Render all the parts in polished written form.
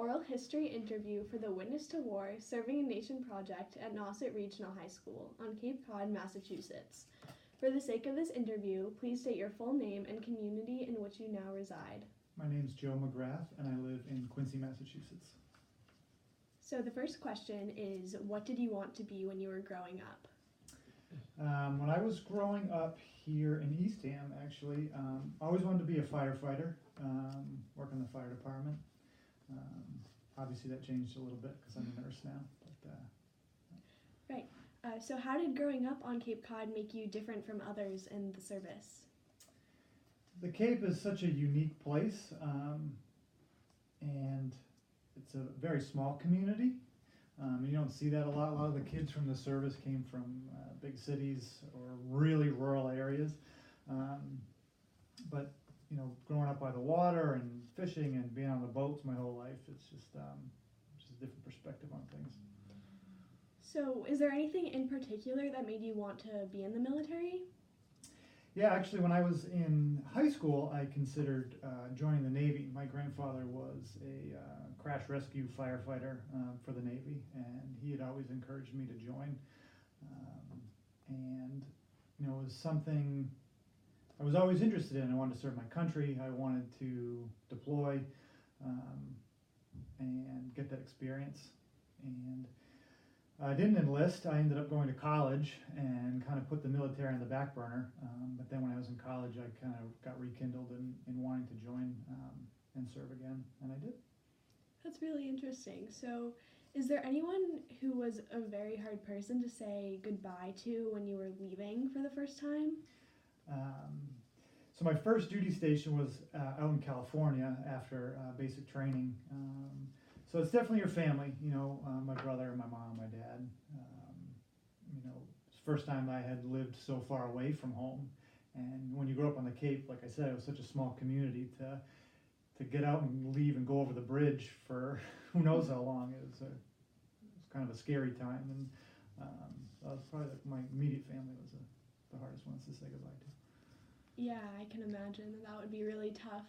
oral history interview for the Witness to War Serving a Nation project at Nauset Regional High School on Cape Cod, Massachusetts. For the sake of this interview, please state your full name and community in which you now reside. My name's Joe McGrath, and I live in Quincy, Massachusetts. So the first question is, what did you want to be when you were growing up? When I was growing up here in Eastham, actually, I always wanted to be a firefighter, work in the fire department. Obviously that changed a little bit because I'm a nurse now. But, Right. So how did growing up on Cape Cod make you different from others in the service? the Cape is such a unique place, and it's a very small community. You don't see that a lot. A lot of the kids from the service came from big cities or really rural areas. But you know, growing up by the water and fishing and being on the boats my whole life, it's just a different perspective on things. So is there anything in particular that made you want to be in the military? Yeah, actually, when I was in high school, I considered joining the Navy. My grandfather was a crash rescue firefighter for the Navy, and he had always encouraged me to join. And you know, it was something I was always interested in. I wanted to serve my country. I wanted to deploy and get that experience. And I didn't enlist. I ended up going to college and kind of put the military on the back burner. But then when I was in college, I kind of got rekindled in wanting to join and serve again, and I did. That's really interesting. So is there anyone who was a very hard person to say goodbye to when you were leaving for the first time? So my first duty station was out in California after basic training. So it's definitely your family, you know, my brother, my mom, my dad. You know, it's the first time I had lived so far away from home. And when you grow up on the Cape, like I said, it was such a small community to get out and leave and go over the bridge for who knows how long. It was kind of a scary time. And that was probably my immediate family was the hardest ones to say goodbye to. Yeah, I can imagine that would be really tough.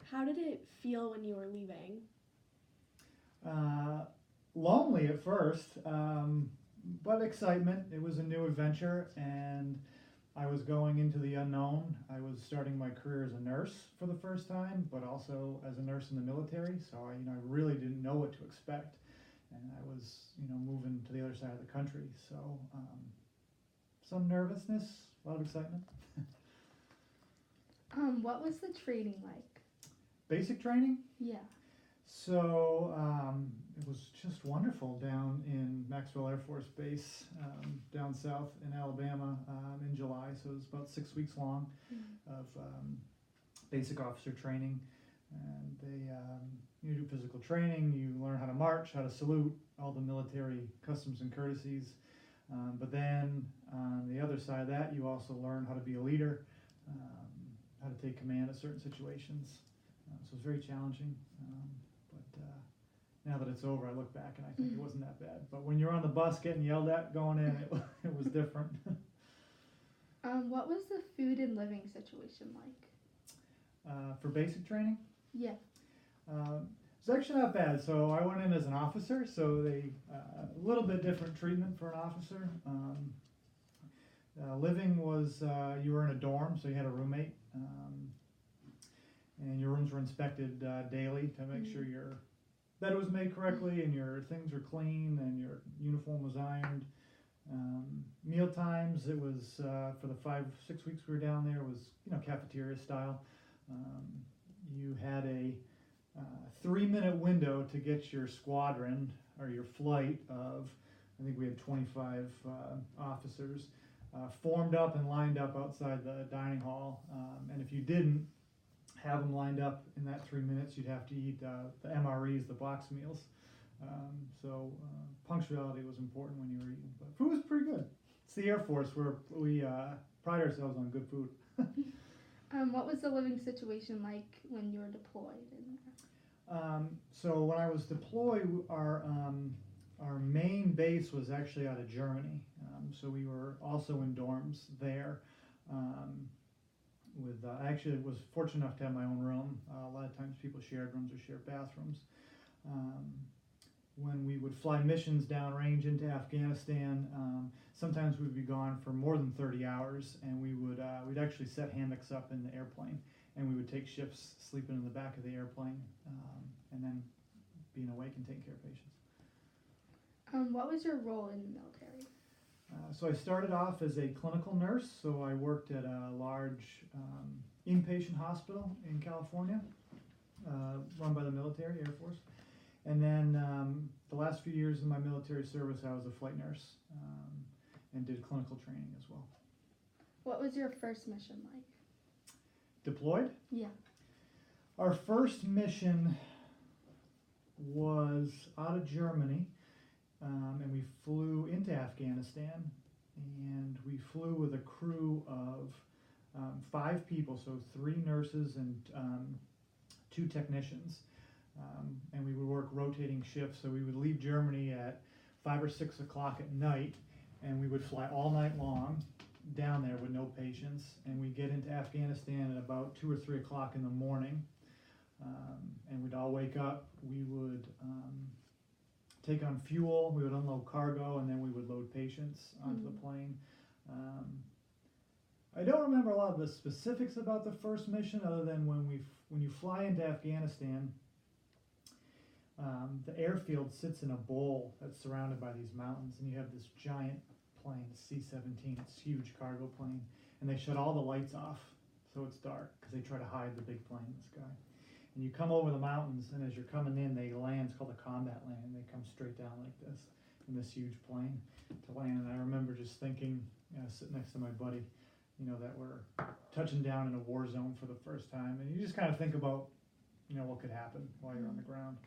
How did it feel when you were leaving? Lonely at first, but excitement. It was a new adventure, and I was going into the unknown. I was starting my career as a nurse for the first time, but also as a nurse in the military. So I really didn't know what to expect, and I was, moving to the other side of the country. So some nervousness, a lot of excitement. What was the training like? Basic training? Yeah. So it was just wonderful down in Maxwell Air Force Base, down south in Alabama in July. So it was about 6 weeks long of basic officer training. And you do physical training, you learn how to march, how to salute, all the military customs and courtesies. But then on the other side of that, you also learn how to be a leader, how to take command of certain situations. So it's very challenging. But now that it's over, I look back and I think it wasn't that bad. But when you're on the bus getting yelled at going in, it was different. What was the food and living situation like? For basic training? Yeah. It's actually not bad. So I went in as an officer, so they a little bit different treatment for an officer. Living was you were in a dorm, so you had a roommate, and your rooms were inspected daily to make sure your bed was made correctly and your things were clean and your uniform was ironed. Meal times, it was for the 5-6 weeks we were down there, was cafeteria style. You had a 3-minute window to get your squadron or your flight of, I think we had 25 officers formed up and lined up outside the dining hall. And if you didn't have them lined up in that 3 minutes, you'd have to eat the MREs, the box meals. So punctuality was important when you were eating. But food was pretty good. It's the Air Force where we pride ourselves on good food. What was the living situation like when you were deployed? So when I was deployed, our main base was actually out of Germany. So we were also in dorms there. I actually was fortunate enough to have my own room. A lot of times people shared rooms or shared bathrooms. When we would fly missions downrange into Afghanistan, sometimes we'd be gone for more than 30 hours, and we'd actually set hammocks up in the airplane, and we would take shifts sleeping in the back of the airplane, and then being awake and taking care of patients. What was your role in the military? So I started off as a clinical nurse, so I worked at a large inpatient hospital in California, run by the military, Air Force. And then the last few years of my military service, I was a flight nurse and did clinical training as well. What was your first mission like? Deployed? Yeah. Our first mission was out of Germany, and we flew into Afghanistan, and we flew with a crew of 5 people, so 3 nurses and 2 technicians. And we would work rotating shifts, so we would leave Germany at 5 or 6 o'clock at night, and we would fly all night long down there with no patients, and we'd get into Afghanistan at about 2 or 3 o'clock in the morning, and we'd all wake up. We would take on fuel, we would unload cargo, and then we would load patients onto the plane. I don't remember a lot of the specifics about the first mission, other than when you fly into Afghanistan, the airfield sits in a bowl that's surrounded by these mountains, and you have this giant plane, C-17, it's a huge cargo plane, and they shut all the lights off, so it's dark, because they try to hide the big plane in the sky. And you come over the mountains, and as you're coming in, they land, it's called a combat land, and they come straight down like this, in this huge plane to land. And I remember just thinking, sitting next to my buddy, that we're touching down in a war zone for the first time, and you just kind of think about, what could happen while you're on the ground.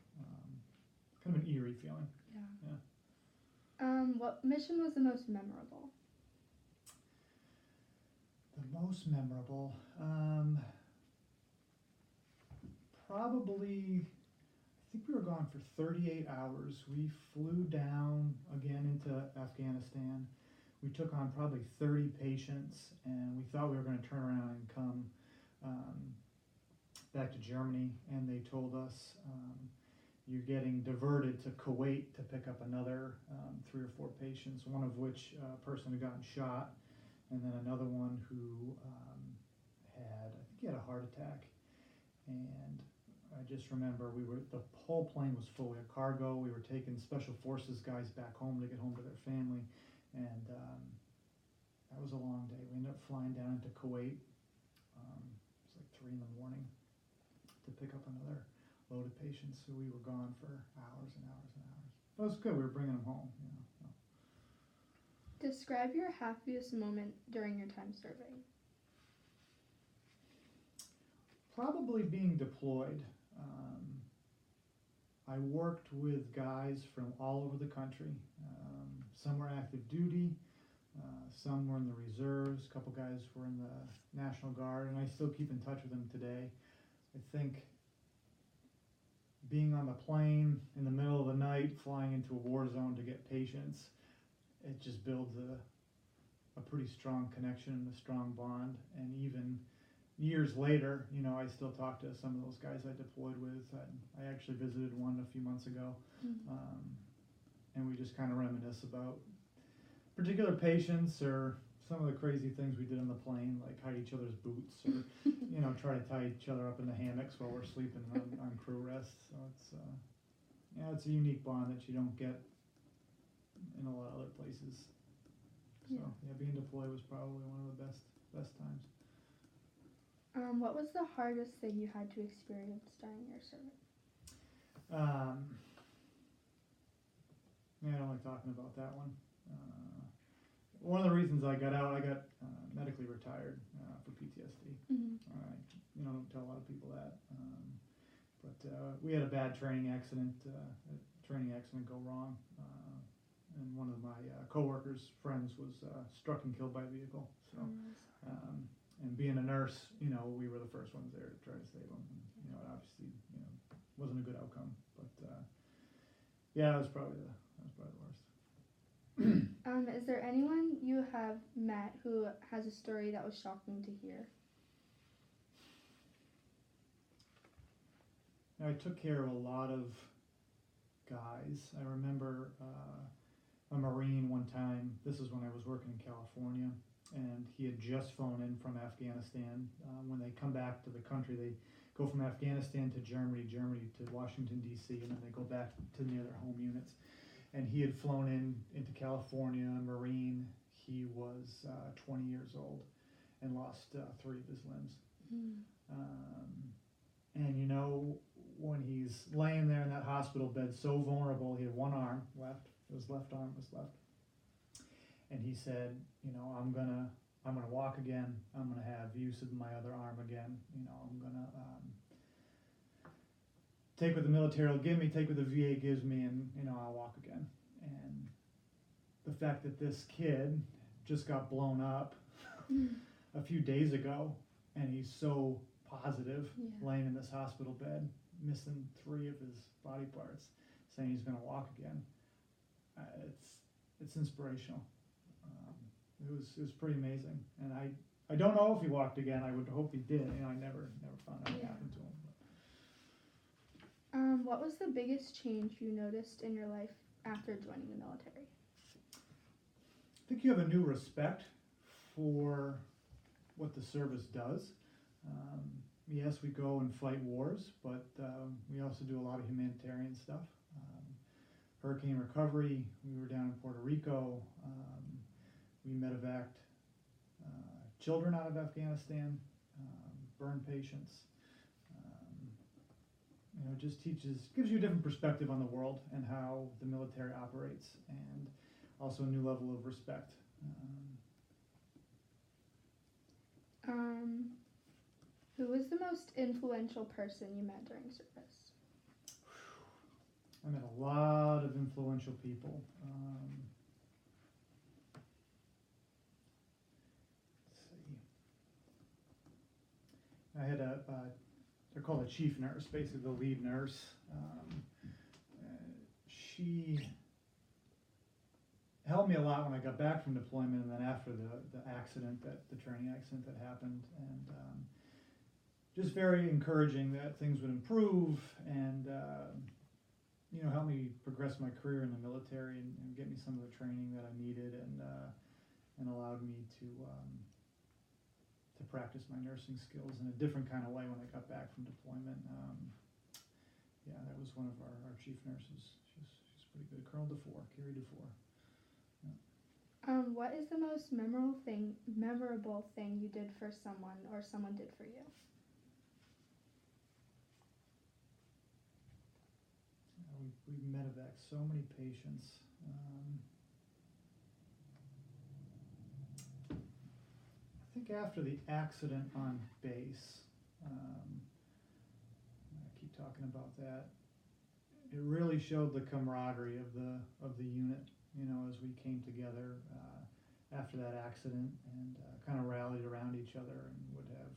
Kind of an eerie feeling. Yeah. What mission was the most memorable? The most memorable, probably, I think we were gone for 38 hours. We flew down again into Afghanistan. We took on probably 30 patients, and we thought we were going to turn around and come back to Germany, and they told us, you're getting diverted to Kuwait to pick up another 3 or 4 patients, one of which a person had gotten shot, and then another one who I think he had a heart attack. And I just remember the whole plane was full. We had cargo, we were taking special forces guys back home to get home to their family, and that was a long day. We ended up flying down into Kuwait. It was like 3 in the morning to pick up another load of patients, so we were gone for hours and hours and hours. But it was good, we were bringing them home, So. Describe your happiest moment during your time serving. Probably being deployed. I worked with guys from all over the country. Some were active duty, some were in the reserves, a couple guys were in the National Guard, and I still keep in touch with them today. I think being on the plane in the middle of the night, flying into a war zone to get patients, it just builds a pretty strong connection and a strong bond. And even years later, I still talk to some of those guys I deployed with. I actually visited one a few months ago, and we just kind of reminisce about particular patients or some of the crazy things we did on the plane, like hide each other's boots or try to tie each other up in the hammocks while we're sleeping on crew rest. So it's a unique bond that you don't get in a lot of other places. So being deployed was probably one of the best times. What was the hardest thing you had to experience during your service? I don't like talking about that one. One of the reasons I got out, I got medically retired for PTSD. I don't tell a lot of people that. But we had a bad training accident go wrong. And one of my coworkers' friends was struck and killed by a vehicle. So, and being a nurse, we were the first ones there to try to save him. And, it obviously, wasn't a good outcome. But that was probably the worst. Is there anyone you have met who has a story that was shocking to hear? I took care of a lot of guys. I remember a Marine one time, this is when I was working in California, and he had just flown in from Afghanistan. When they come back to the country, they go from Afghanistan to Germany, Germany to Washington, D.C., and then they go back to near their home units. And he had flown into California, Marine. He was 20 years old and lost 3 of his limbs. And you know, when he's laying there in that hospital bed, so vulnerable, he had one arm left. His left arm was left. And he said, you know, I'm gonna walk again. I'm gonna have use of my other arm again. You know, I'm gonna take what the military will give me, take what the VA gives me, and you know, I'll walk again. And the fact that this kid just got blown up a few days ago, and he's so positive, laying in this hospital bed, missing 3 of his body parts, saying he's going to walk again. It's inspirational. It was pretty amazing, and I don't know if he walked again. I would hope he did. You know, I never found out what happened to him. What was the biggest change you noticed in your life after joining the military? I think you have a new respect for what the service does. Yes, we go and fight wars, but we also do a lot of humanitarian stuff. Hurricane recovery, we were down in Puerto Rico. We medevaced children out of Afghanistan, burn patients. You know, it just gives you a different perspective on the world and how the military operates, and also a new level of respect. Who was the most influential person you met during service? I met a lot of influential people. Let's see. I had they're called a chief nurse, basically the lead nurse. She helped me a lot when I got back from deployment, and then after the accident, the training accident that happened, and just very encouraging that things would improve, and you know, help me progress my career in the military, and get me some of the training that I needed, and allowed me to practice my nursing skills in a different kind of way when I got back from deployment. Yeah, that was one of our chief nurses. She's pretty good. Colonel DeFore, Carrie DeFore. What is the most memorable thing you did for someone or someone did for you? We medevaced so many patients. I think after the accident on base, I keep talking about that. It really showed the camaraderie of the unit. You know, as we came together after that accident, and kind of rallied around each other, and would have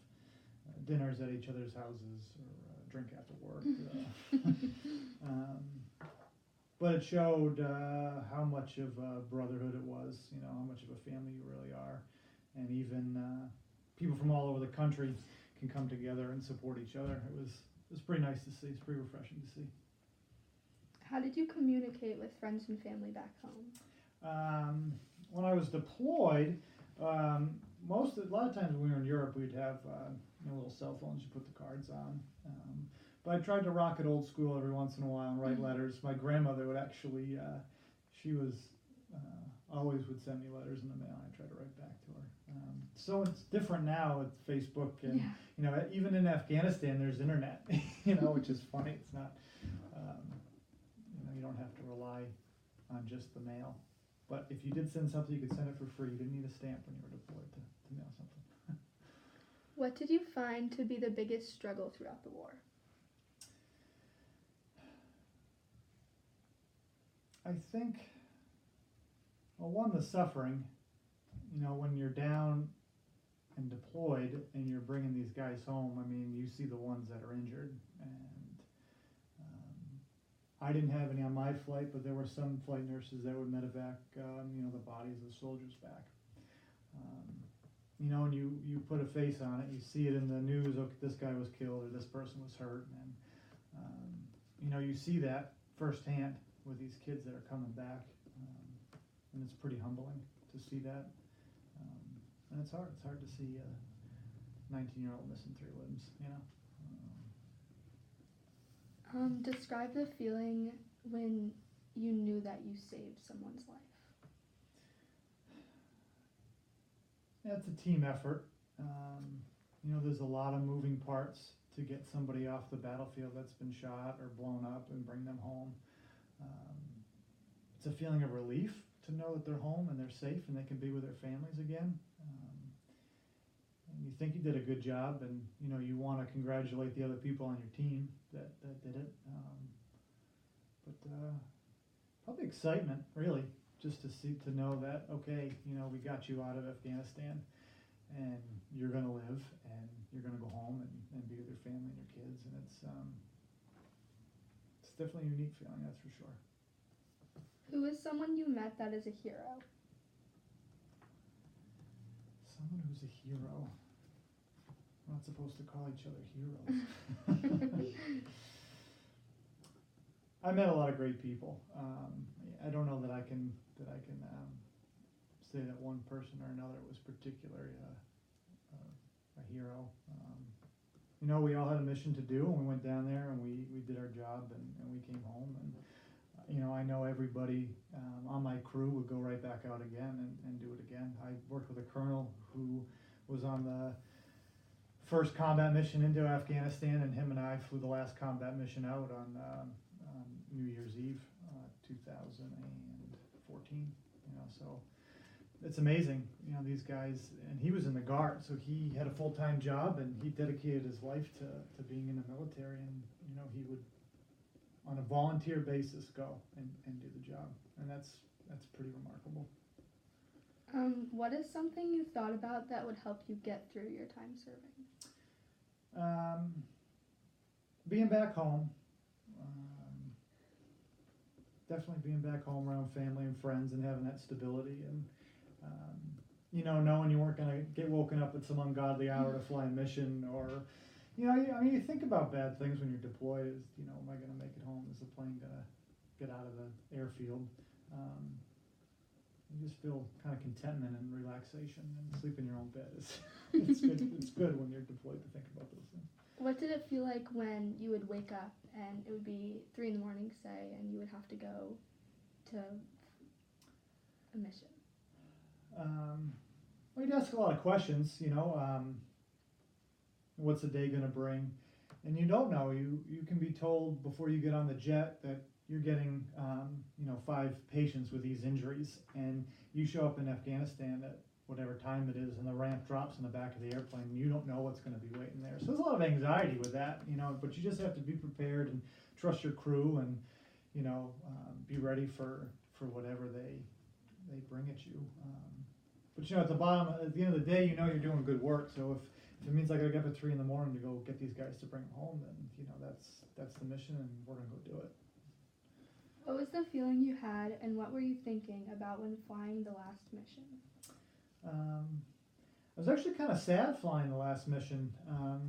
dinners at each other's houses, or drink after work. But it showed how much of a brotherhood it was, you know, how much of a family you really are. And even people from all over the country can come together and support each other. It was pretty nice to see. It's pretty refreshing to see. How did you communicate with friends and family back home? When I was deployed, a lot of times when we were in Europe, we'd have little cell phones you put the cards on. But I tried to rock it old school every once in a while and write letters. My grandmother would actually, she was always would send me letters in the mail, and I tried to write back to her. So it's different now with Facebook, and you know, even in Afghanistan, there's internet, you know, which is funny. It's not, you know, you don't have to rely on just the mail. But if you did send something, you could send it for free. You didn't need a stamp when you were deployed to mail something. What did you find to be the biggest struggle throughout the war? I think, well, one, the suffering. You know, when you're down and deployed and you're bringing these guys home, I mean, you see the ones that are injured. And I didn't have any on my flight, but there were some flight nurses that would medevac, you know, the bodies of the soldiers back. You know, and you put a face on it. You see it in the news, okay, this guy was killed or this person was hurt. And, you know, you see that firsthand with these kids that are coming back, and it's pretty humbling to see that. And it's hard. It's hard to see a 19-year-old missing 3 limbs, you know. Describe the feeling when you knew that you saved someone's life. Yeah, it's a team effort. You know, there's a lot of moving parts to get somebody off the battlefield that's been shot or blown up and bring them home. It's a feeling of relief to know that they're home and they're safe and they can be with their families again. And you think you did a good job, and you know you want to congratulate the other people on your team that did it. But probably excitement, really, just to know that, okay, you know, we got you out of Afghanistan, and you're going to live, and you're going to go home and be with your family and your kids, and it's definitely a unique feeling, that's for sure. Who is someone you met that is a hero? Someone who's a hero. We're not supposed to call each other heroes. I met a lot of great people. I don't know that I can say that one person or another was particularly a hero. You know, we all had a mission to do, and we went down there and we did our job, and we came home. And you know, I know everybody on my crew would go right back out again and do it again. I worked with a colonel who was on the first combat mission into Afghanistan, and him and I flew the last combat mission out on New Year's Eve, 2014. You know, so it's amazing. You know, these guys, and he was in the Guard, so he had a full-time job, and he dedicated his life to being in the military, and you know, he would, on a volunteer basis, go and do the job, and that's pretty remarkable. What is something you thought about that would help you get through your time serving? Being back home, definitely being back home around family and friends and having that stability, and you know, knowing you weren't going to get woken up at some ungodly hour to fly a mission, or you know, I mean, you think about bad things when you're deployed. Is, you know, am I going to make it home? Is the plane going to get out of the airfield? You just feel kind of contentment and relaxation, and sleep in your own bed. It's good. It's good when you're deployed to think about those things. What did it feel like when you would wake up and it would be 3 a.m, say, and you would have to go to a mission? Well, you'd ask a lot of questions, you know. What's the day going to bring? And you don't know. You can be told before you get on the jet that you're getting, you know, 5 patients with these injuries, and you show up in Afghanistan at whatever time it is, and the ramp drops in the back of the airplane, and you don't know what's going to be waiting there. So there's a lot of anxiety with that, you know, but you just have to be prepared and trust your crew, and, you know, be ready for whatever they bring at you. But, you know, at the end of the day, you know you're doing good work. So if it means I got to get up at 3 a.m. to go get these guys to bring them home, then, you know, that's the mission, and we're going to go do it. What was the feeling you had, and what were you thinking about when flying the last mission? I was actually kind of sad flying the last mission.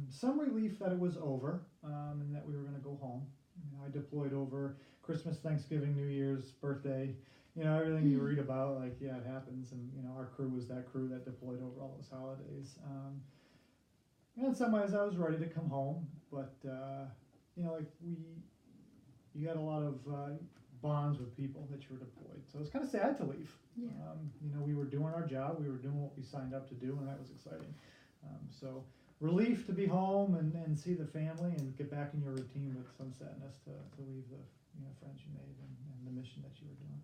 Some relief that it was over, and that we were going to go home. You know, I deployed over Christmas, Thanksgiving, New Year's, birthday. You know, everything you read about, like, yeah, it happens. And, you know, our crew was that crew that deployed over all those holidays. And in some ways I was ready to come home, but, you know, like you had a lot of bonds with people that you were deployed. So it was kind of sad to leave. Yeah. You know, we were doing our job, we were doing what we signed up to do, and that was exciting. So relief to be home and see the family and get back in your routine, with some sadness to leave the, you know, friends you made and the mission that you were doing.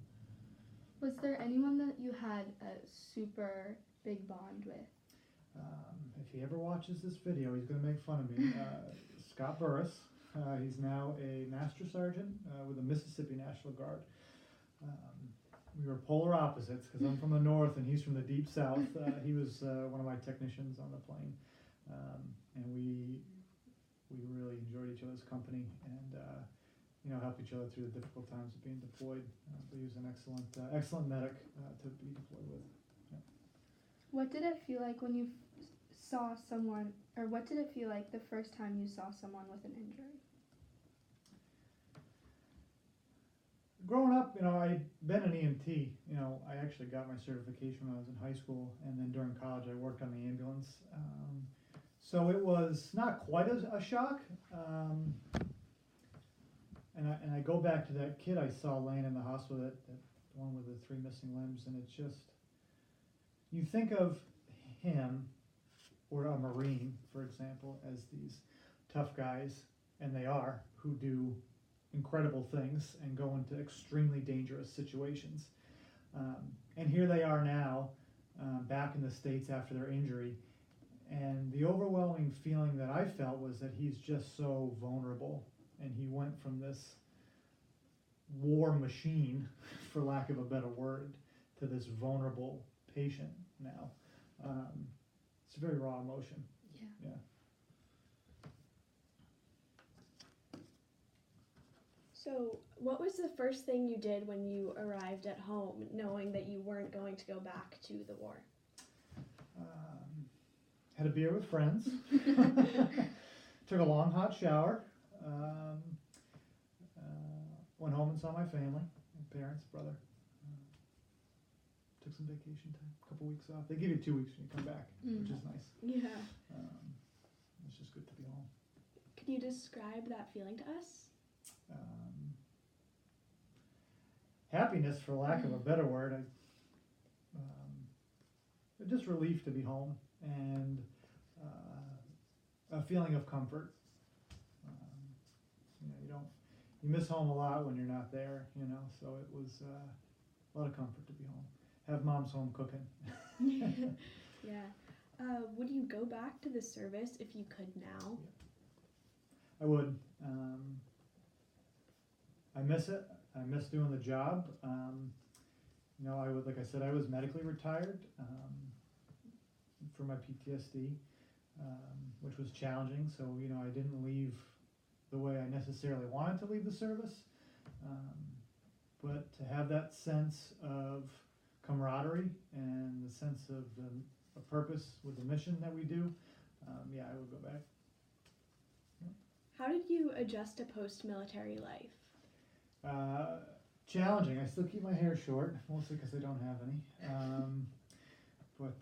Was there anyone that you had a super big bond with? If he ever watches this video, he's going to make fun of me. Scott Burris. He's now a master sergeant with the Mississippi National Guard. We were polar opposites, because I'm from the north and he's from the deep south. He was one of my technicians on the plane, and we really enjoyed each other's company, and you know, helped each other through the difficult times of being deployed. But he was an excellent medic to be deployed with. Yeah. What did it feel like when you saw someone, or what did it feel like the first time you saw someone with an injury? growing up, I'd been an EMT. I actually got my certification when I was in high school, and then during college I worked on the ambulance. So it was not quite a shock. And I go back to that kid I saw laying in the hospital, that one with the 3 missing limbs, and it's just, you think of him or a Marine, for example, as these tough guys, and they are, who do incredible things and go into extremely dangerous situations. And here they are now, back in the States after their injury, and the overwhelming feeling that I felt was that he's just so vulnerable, and he went from this war machine, for lack of a better word, to this vulnerable patient now. It's a very raw emotion. Yeah. So, what was the first thing you did when you arrived at home, knowing that you weren't going to go back to the war? Had a beer with friends. Took a long hot shower. Went home and saw my family, my parents, brother. Took some vacation time, a couple weeks off. They give you 2 weeks when you come back, which is nice. Yeah. It's just good to be home. Could you describe that feeling to us? Happiness, for lack of a better word. Just relief to be home, and a feeling of comfort. You miss home a lot when you're not there, so it was a lot of comfort to be home. Have mom's home cooking. Yeah. Would you go back to the service if you could now? I would. I miss it. I miss doing the job. I would, like I said, I was medically retired for my PTSD, which was challenging. So, I didn't leave the way I necessarily wanted to leave the service. But to have that sense of camaraderie and the sense of a purpose with the mission that we do, I would go back. How did you adjust to post-military life? Challenging. I still keep my hair short, mostly because I don't have any. But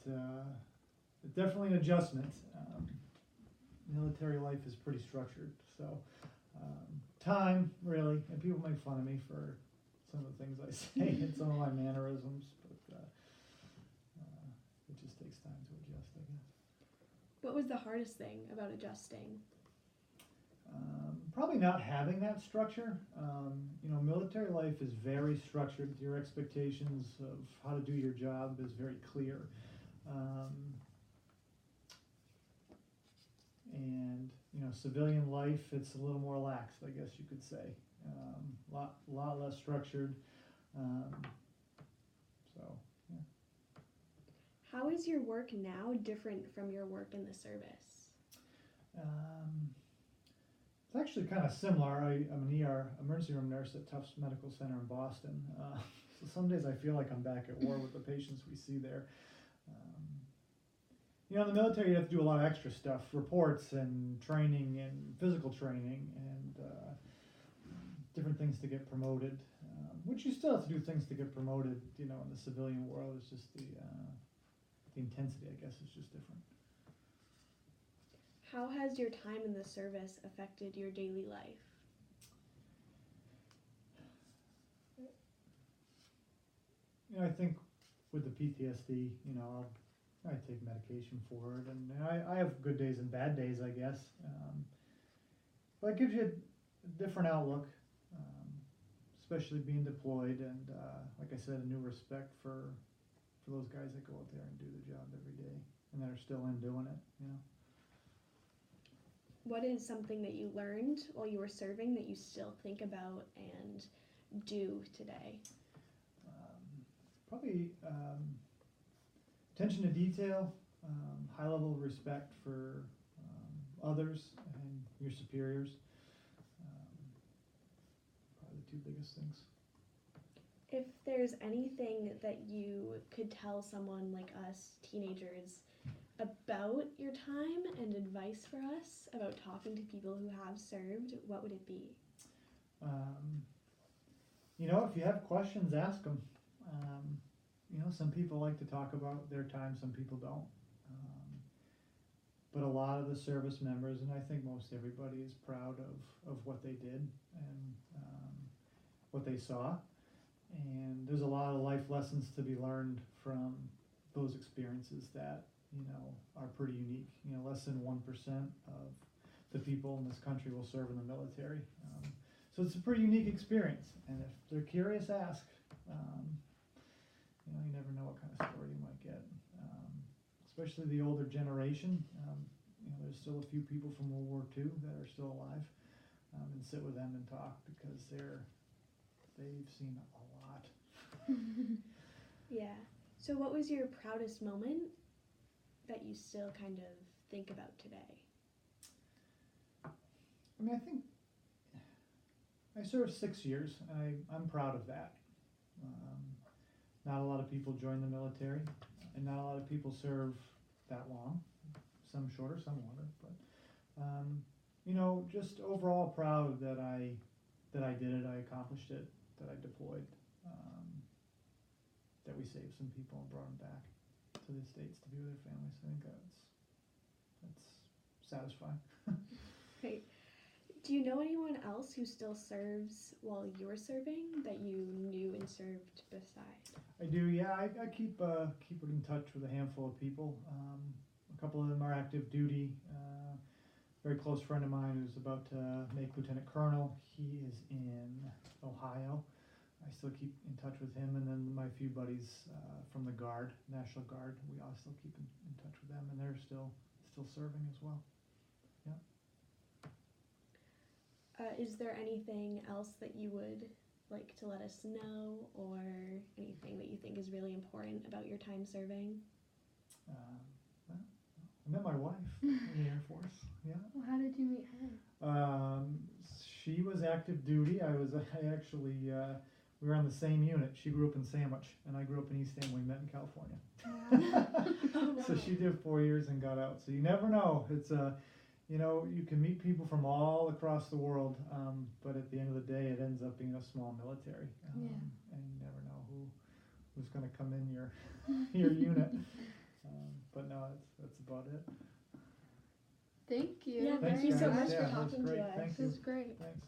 definitely an adjustment. Military life is pretty structured, so time, really, and people make fun of me for some of the things I say and some of my mannerisms, but it just takes time to adjust, I guess. What was the hardest thing about adjusting? Probably not having that structure. Military life is very structured. Your expectations of how to do your job is very clear. And civilian life, it's a little more lax, I guess you could say. Lot less structured. Yeah. How is your work now different from your work in the service? It's actually kind of similar. I'm an ER, emergency room nurse at Tufts Medical Center in Boston. So some days I feel like I'm back at war with the patients we see there. In the military, you have to do a lot of extra stuff, reports and training and physical training and different things to get promoted, which you still have to do things to get promoted, in the civilian world. It's just the intensity, I guess, is just different. How has your time in the service affected your daily life? I think with the PTSD, I take medication for it, and I have good days and bad days, I guess. But it gives you a different outlook, especially being deployed, and like I said, a new respect for those guys that go out there and do the job every day, and that are still in doing it. What is something that you learned while you were serving that you still think about and do today? Probably attention to detail, high level of respect for others and your superiors. Probably the 2 biggest things. If there's anything that you could tell someone like us, teenagers, about your time and advice for us about talking to people who have served, what would it be? you know, if you have questions, ask them. You know, some people like to talk about their time, some people don't. But a lot of the service members, and I think most everybody, is proud of what they did and what they saw. And there's a lot of life lessons to be learned from those experiences that, you know, are pretty unique. You know, less than 1% of the people in this country will serve in the military. So it's a pretty unique experience. And if they're curious, ask. You know, you never know what kind of story you might get. Especially the older generation. You know, there's still a few people from World War II that are still alive, and sit with them and talk because they've seen a lot. Yeah. So what was your proudest moment that you still kind of think about today? I mean, I think I served 6 years, and I'm proud of that. Not a lot of people join the military, and not a lot of people serve that long. Some shorter, some longer. But you know, just overall proud that I did it, I accomplished it, that I deployed, that we saved some people and brought them back to the States to be with their families. I think that's satisfying. Right. Do you know anyone else who still serves while you're serving that you knew and served beside? I do, yeah. I keep in touch with a handful of people. A couple of them are active duty. Very close friend of mine who's about to make lieutenant colonel. He is in Ohio. I still keep in touch with him, and then my few buddies from the Guard, National Guard. We all still keep in touch with them, and they're still serving as well. Yeah. Is there anything else that you would like to let us know, or anything that you think is really important about your time serving? Well, I met my wife in the Air Force. Yeah. Well, how did you meet her? She was active duty. I actually, we were on the same unit. She grew up in Sandwich, and I grew up in East End. We met in California. So she did 4 years and got out. So you never know. It's you know, you can meet people from all across the world, but at the end of the day, it ends up being a small military, and you never know who's going to come in your unit. But no, that's about it. Thank you. Yeah, Thanks, thank you so guys. much Yeah, for that's talking great. to us. Thank This is great. Thanks.